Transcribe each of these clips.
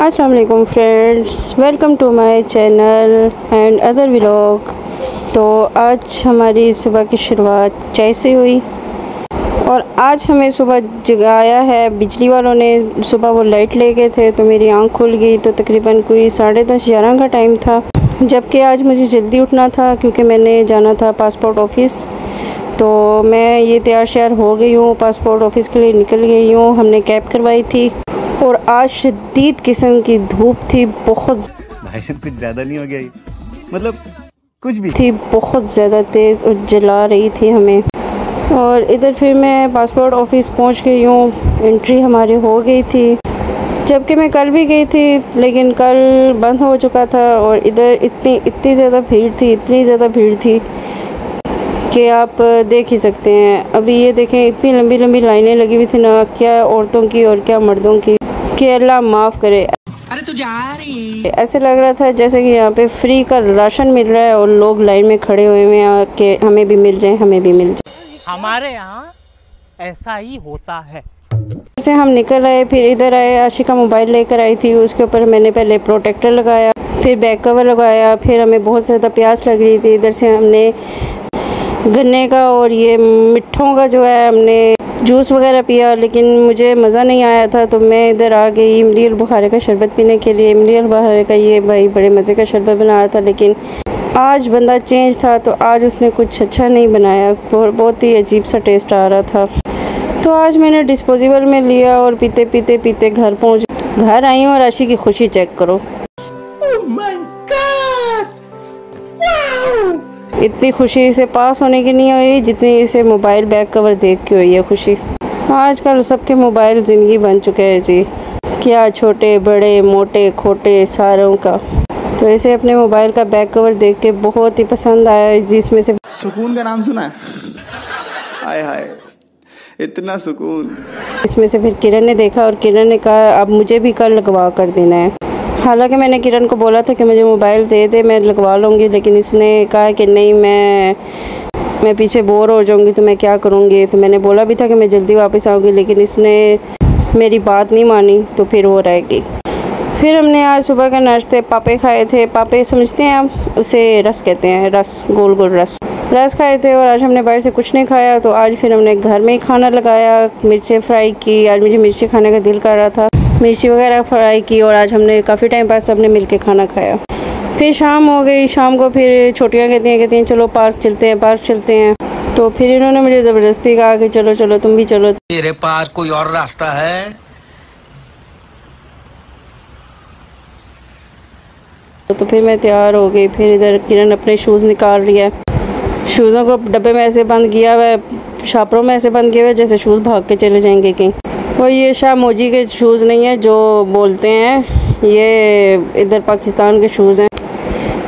अस्सलाम वालेकुम friends, welcome to my channel and other vlog. तो आज हमारी सुबह की शुरुआत चाय से हुई और आज हमें सुबह जगाया है बिजली वालों ने। सुबह वो लाइट ले गए थे तो मेरी आंख खुल गई तो तकरीबन कोई 10:30-11 का टाइम था, जबकि आज मुझे जल्दी उठना था क्योंकि मैंने जाना था पासपोर्ट ऑफ़िस। तो मैं ये तैयार श्यार हो गई हूँ, पासपोर्ट ऑफ़िस के लिए निकल गई हूँ। हमने कैब करवाई थी और आज शदीद किस्म की धूप थी, बहुत भाई साहब कुछ ज़्यादा नहीं हो गया, मतलब कुछ भी थी, बहुत ज़्यादा तेज़ और जला रही थी हमें। और इधर फिर मैं पासपोर्ट ऑफ़िस पहुंच गई हूँ, एंट्री हमारी हो गई थी, जबकि मैं कल भी गई थी लेकिन कल बंद हो चुका था। और इधर इतनी ज़्यादा भीड़ थी, इतनी ज़्यादा भीड़ थी कि आप देख ही सकते हैं। अभी ये देखें, इतनी लंबी लंबी लाइनें लगी हुई थी ना, क्या औरतों की और क्या मर्दों की, कि अल्लाह माफ़ करे। अरे तू जा रही है। ऐसे लग रहा था जैसे कि यहाँ पे फ्री का राशन मिल रहा है और लोग लाइन में खड़े हुए हैं कि हमें भी मिल जाए, हमें भी मिल जाए। हमारे यहाँ ऐसा ही होता है। जैसे हम निकल आए, फिर इधर आए, आशिका मोबाइल लेकर आई थी, उसके ऊपर मैंने पहले प्रोटेक्टर लगाया, फिर बैक कवर लगाया। फिर हमें बहुत ज़्यादा प्यास लग रही थी, इधर से हमने गन्ने का और ये मिट्ठों का जो है हमने जूस वगैरह पिया, लेकिन मुझे मज़ा नहीं आया था। तो मैं इधर आ गई इमली अल बुखारे का शरबत पीने के लिए। इमली अल बुखारे का ये भाई बड़े मज़े का शरबत बना रहा था, लेकिन आज बंदा चेंज था तो आज उसने कुछ अच्छा नहीं बनाया, बहुत ही अजीब सा टेस्ट आ रहा था। तो आज मैंने डिस्पोजेबल में लिया और पीते पीते पीते घर आई हूँ और आशी की खुशी चेक करो। इतनी खुशी इसे पास होने की नहीं हुई जितनी इसे मोबाइल बैक कवर देख के हुई है खुशी। आजकल सबके मोबाइल ज़िंदगी बन चुके हैं जी, क्या छोटे बड़े मोटे खोटे सारों का। तो इसे अपने मोबाइल का बैक कवर देख के बहुत ही पसंद आया, जिसमें से सुकून का नाम सुना है? हाय हाय, इतना सुकून। इसमें से फिर किरण ने देखा और किरण ने कहा अब मुझे भी कल लगवा कर देना है। हालांकि मैंने किरण को बोला था कि मुझे मोबाइल दे दे, मैं लगवा लूँगी, लेकिन इसने कहा कि नहीं, मैं पीछे बोर हो जाऊँगी तो मैं क्या करूँगी। तो मैंने बोला भी था कि मैं जल्दी वापस आऊँगी, लेकिन इसने मेरी बात नहीं मानी, तो फिर वो रह गई। फिर हमने आज सुबह के नाश्ते पापे खाए थे। पापे समझते हैं आप, उसे रस कहते हैं, रस, गोल गोल रस खाए थे। और आज हमने बाहर से कुछ नहीं खाया, तो आज फिर हमने घर में ही खाना लगाया, मिर्चें फ्राई की। आज मुझे मिर्ची खाने का दिल कर रहा था, मिर्ची वगैरह फ्राई की और आज हमने काफ़ी टाइम बाद सबने मिल के खाना खाया। फिर शाम हो गई, शाम को फिर छोटियाँ कहती हैं चलो पार्क चलते हैं। तो फिर इन्होंने मुझे ज़बरदस्ती कहा कि चलो चलो तुम भी चलो। तेरे पास कोई और रास्ता है? तो फिर मैं तैयार हो गई। फिर इधर किरण अपने शूज़ निकाल रही है, शूज़ों को डब्बे में ऐसे बंद किया हुआ है, शापरों में ऐसे बंद किया हुआ है जैसे शूज़ भाग के चले जाएंगे कहीं। और ये शाह मोजी के शूज़ नहीं है जो बोलते हैं, ये इधर पाकिस्तान के शूज़ हैं।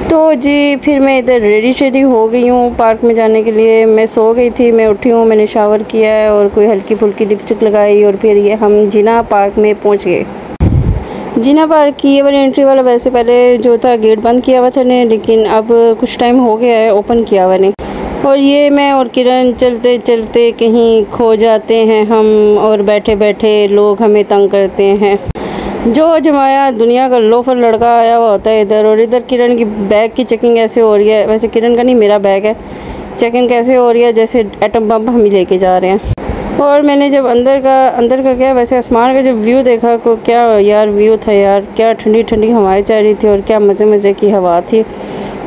तो जी फिर मैं इधर रेडी हो गई हूँ पार्क में जाने के लिए। मैं सो गई थी, मैं उठी हूँ, मैंने शावर किया है और कोई हल्की फुल्की लिपस्टिक लगाई और फिर ये हम जिना पार्क में पहुँच गए। जिना पार्क की ये वाली एंट्री वाला वैसे पहले जो था गेट बंद किया हुआ था ने, लेकिन अब कुछ टाइम हो गया है ओपन किया हुआ नहीं। और ये मैं और किरण चलते चलते कहीं खो जाते हैं हम, और बैठे बैठे लोग हमें तंग करते हैं। जो जमाया दुनिया का लोफर लड़का आया हुआ होता है इधर। और इधर किरण की बैग की चेकिंग ऐसे हो रही है, वैसे किरण का नहीं मेरा बैग है, चेकिंग कैसे हो रही है जैसे एटम बम हम ही लेके जा रहे हैं। और मैंने जब अंदर का क्या वैसे आसमान का जब व्यू देखा को क्या यार व्यू था यार, क्या ठंडी ठंडी हवाएं चल रही थी और क्या मज़े की हवा थी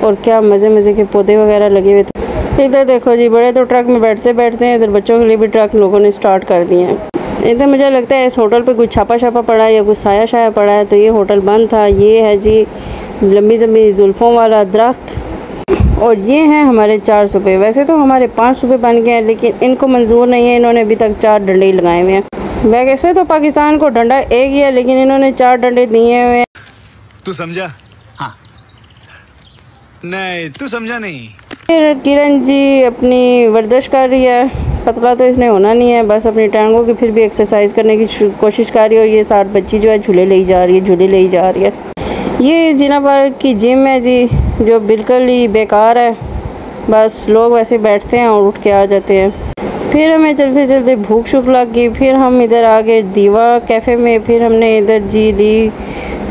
और क्या मज़े के पौधे वगैरह लगे हुए थे। इधर देखो जी, बड़े तो ट्रक में बैठते हैं, इधर बच्चों के लिए भी ट्रक लोगों ने स्टार्ट कर दिए हैं। इधर मुझे लगता है इस होटल पे कुछ छापा पड़ा है या कुछ साया पड़ा है, तो ये होटल बंद था। ये है जी लंबी जुल्फ़ों वाला दरख्त और ये हैं हमारे 400 रुपये। वैसे तो हमारे 500 रुपये बन गए हैं, लेकिन इनको मंजूर नहीं है, इन्होंने अभी तक 4 डंडे ही लगाए हुए हैं। वैसे तो पाकिस्तान को डंडा एक ही है, लेकिन इन्होंने 4 डंडे दिए हुए हैं। तू समझा? हाँ नहीं तू समझा नहीं। फिर किरण जी अपनी वर्जिश कर रही है, पतला तो इसने होना नहीं है, बस अपनी टांगों की फिर भी एक्सरसाइज करने की कोशिश कर रही है। और ये 60 बच्ची जो है झूले ले जा रही है। ये जिना पार्क की जिम है जी, जो बिल्कुल ही बेकार है, बस लोग वैसे बैठते हैं और उठ के आ जाते हैं। फिर हमें चलते चलते भूख लग गई। फिर हम इधर आ गए दीवा कैफ़े में। फिर हमने इधर जी ली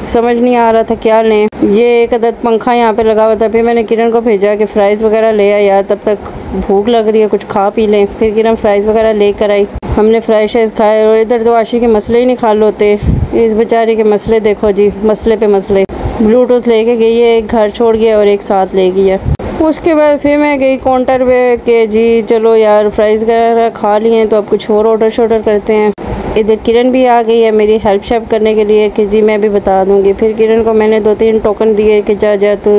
समझ नहीं आ रहा था क्या लें। ये एक अदद पंखा यहाँ पे लगा हुआ था। फिर मैंने किरण को भेजा कि फ़्राइज़ वगैरह ले आ यार, तब तक भूख लग रही है, कुछ खा पी लें। फिर किरण फ़्राइज़ वगैरह लेकर आई, हमने फ़्राइज़ शाइज़ खाए। और इधर तो आशी के मसले ही नहीं खाल होते। इस बेचारे के मसले देखो जी, मसले पे मसले। ब्लूटूथ लेके गई है, एक घर छोड़ गया और एक साथ ले गई है। उसके बाद फिर मैं गई काउंटर पे कि जी चलो यार फ़्राइज़ वगैरह खा लिए हैं तो अब कुछ और ऑर्डर शॉर्डर करते हैं। इधर किरण भी आ गई है मेरी हेल्प शेल्प करने के लिए कि जी मैं भी बता दूंगी। फिर किरण को मैंने 2-3 टोकन दिए कि जा तू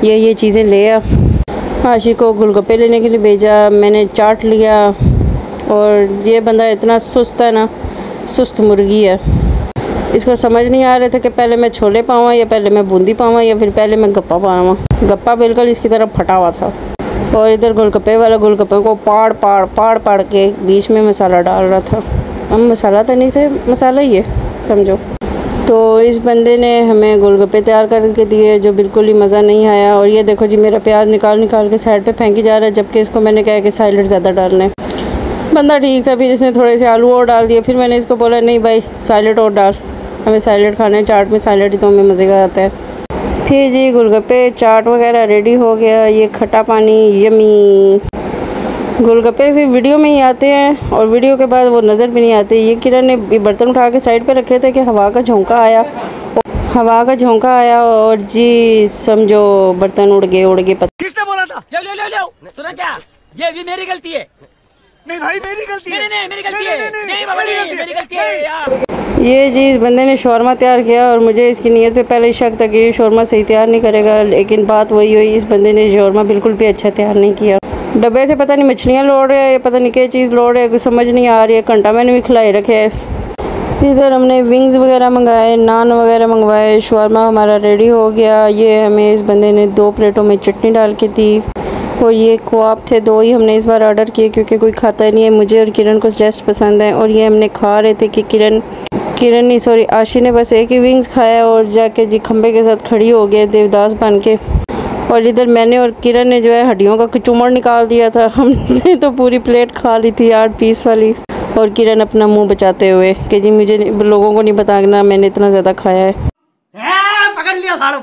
ये चीज़ें ले आ। आशी को गोलगप्पे लेने के लिए भेजा, मैंने चाट लिया। और ये बंदा इतना सुस्त है ना, सुस्त मुर्गी है। इसको समझ नहीं आ रहे थे कि पहले मैं छोले पाऊँ या पहले मैं बूंदी पाऊँ या फिर पहले मैं गप्पा पाऊँ। गप्पा बिल्कुल इसकी तरफ फटा हुआ था। और इधर गोलगप्पे वाला गोलगप्पे को पाड़ के बीच में मसाला डाल रहा था। अब मसाला तो नहीं से मसाला ही है समझो। तो इस बंदे ने हमें गोलगप्पे तैयार करके दिए जो बिल्कुल ही मज़ा नहीं आया। और ये देखो जी मेरा प्याज निकाल के साइड पे फेंकी जा रहा है, जबकि इसको मैंने कहा कि सैलेड ज़्यादा डालना है। बंदा ठीक था, फिर इसने थोड़े से आलू और डाल दिए। फिर मैंने इसको बोला नहीं भाई सैलेड और डाल, हमें सैलेड खाना है, चाट में सैलेड ही तो हमें मज़े का आता है। फिर जी गोलगप्पे चाट वगैरह रेडी हो गया। ये खट्टा पानी यमी। गोलगप्पे सिर्फ वीडियो में ही आते हैं और वीडियो के बाद वो नज़र भी नहीं आते। ये किरण ने बर्तन उठा के साइड पे रखे थे कि हवा का झोंका आया और जी समझो बर्तन उड़ गए। किसने बोला था? लो सुना क्या? ये भी मेरी गलती है। नहीं भाई मेरी गलती है। नहीं मेरी गलती है। नहीं बाबा मेरी गलती है यार। ये जी इस बंदे ने शौरमा तैयार किया और मुझे इसकी नीयत पे पहले शक था कि ये शौरमा सही तैयार नहीं करेगा, लेकिन बात वही हुई, इस बंदे ने शौरमा बिल्कुल भी अच्छा तैयार नहीं किया। डब्बे से पता नहीं मछलियाँ लोड रहे हैं, पता नहीं क्या चीज़ लोड रहे है, कुछ समझ नहीं आ रही है। घंटा मैंने भी खिलाई रखे है। इधर हमने विंग्स वगैरह मंगाए, नान वगैरह मंगवाए, शौरमा हमारा रेडी हो गया। ये हमें इस बंदे ने 2 प्लेटों में चटनी डाल के दी। और ये कबाब थे 2 ही हमने इस बार ऑर्डर किए क्योंकि कोई खाता नहीं है। मुझे और किरण को रेस्ट पसंद है। और ये हमने खा रहे थे कि किरण नहीं सॉरी आशी ने बस एक ही विंग्स खाया और जाके जी खंबे के साथ खड़ी हो गए देवदास बन के। और इधर मैंने और किरण ने जो है हड्डियों का चुमड़ निकाल दिया था। हमने तो पूरी प्लेट खा ली थी 8 पीस वाली। और किरण अपना मुंह बचाते हुए कि जी मुझे लोगों को नहीं बताना मैंने इतना ज़्यादा खाया है। पकड़ लिया सालों।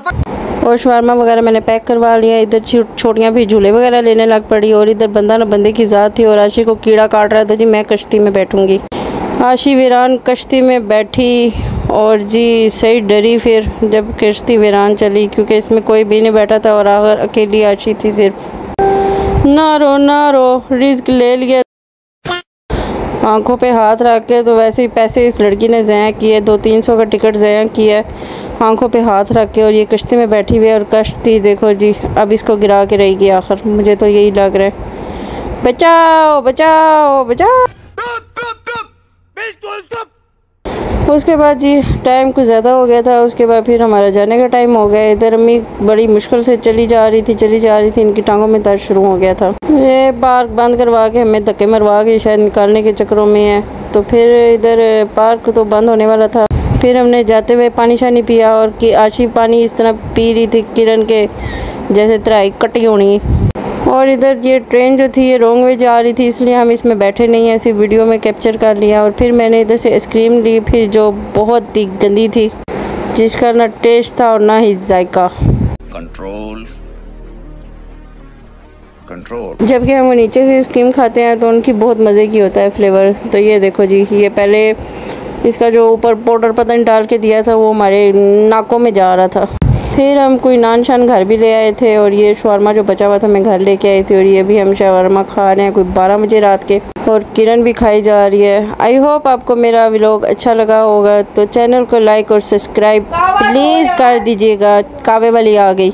और शवारमा वगैरह मैंने पैक करवा लिया। इधर छोटियाँ भी झूले वगैरह लेने लग पड़ी। और इधर बंदा ना बंदे की ज़ात थी और आशी को कीड़ा काट रहा था। जी मैं कश्ती में बैठूँगी। आशी वीरान कश्ती में बैठी और जी सही डरी फिर जब कश्ती वीरान चली, क्योंकि इसमें कोई भी नहीं बैठा था और आखिर अकेली आशी थी सिर्फ। ना रो रिस्क ले लिया। आंखों पे हाथ रख के तो वैसे ही पैसे इस लड़की ने ज़ाया किए, 200-300 का टिकट ज़ाया किया आंखों पे हाथ रख के। और ये कश्ती में बैठी हुई है और कश्ती देखो जी अब इसको गिरा के रहेगी आखिर, मुझे तो यही लग रहा है। बचाओ बचाओ बचाओ। उसके बाद जी टाइम कुछ ज़्यादा हो गया था। उसके बाद फिर हमारा जाने का टाइम हो गया। इधर अम्मी बड़ी मुश्किल से चली जा रही थी। इनकी टांगों में दर्द शुरू हो गया था। ये पार्क बंद करवा के हमें धक्के मरवा के शायद निकालने के चक्करों में है। तो फिर इधर पार्क तो बंद होने वाला था। फिर हमने जाते हुए पानी शानी पिया और कि आशी पानी इस तरह पी रही थी किरण के जैसे तराई कटी होनी। और इधर ये ट्रेन जो थी ये रॉन्ग वे जा रही थी, इसलिए हम इसमें बैठे नहीं हैं, सिर्फ वीडियो में कैप्चर कर लिया। और फिर मैंने इधर से आइसक्रीम ली फिर जो बहुत ही गंदी थी, जिसका ना टेस्ट था और ना ही जायका। कंट्रोल। जबकि हम नीचे से आइसक्रीम खाते हैं तो उनकी बहुत मज़े की होता है फ्लेवर। तो ये देखो जी ये पहले इसका जो ऊपर पाउडर पता नहीं डाल के दिया था वो हमारे नाकों में जा रहा था। फिर हम कोई नान शान घर भी ले आए थे और ये शवारमा जो बचा हुआ था मैं घर लेके आई थी। और ये भी हम शवारमा खा रहे हैं कोई 12 बजे रात के। और किरण भी खाई जा रही है। आई होप आपको मेरा व्लॉग अच्छा लगा होगा, तो चैनल को लाइक और सब्सक्राइब प्लीज़ कर दीजिएगा। कावे वाली आ गई।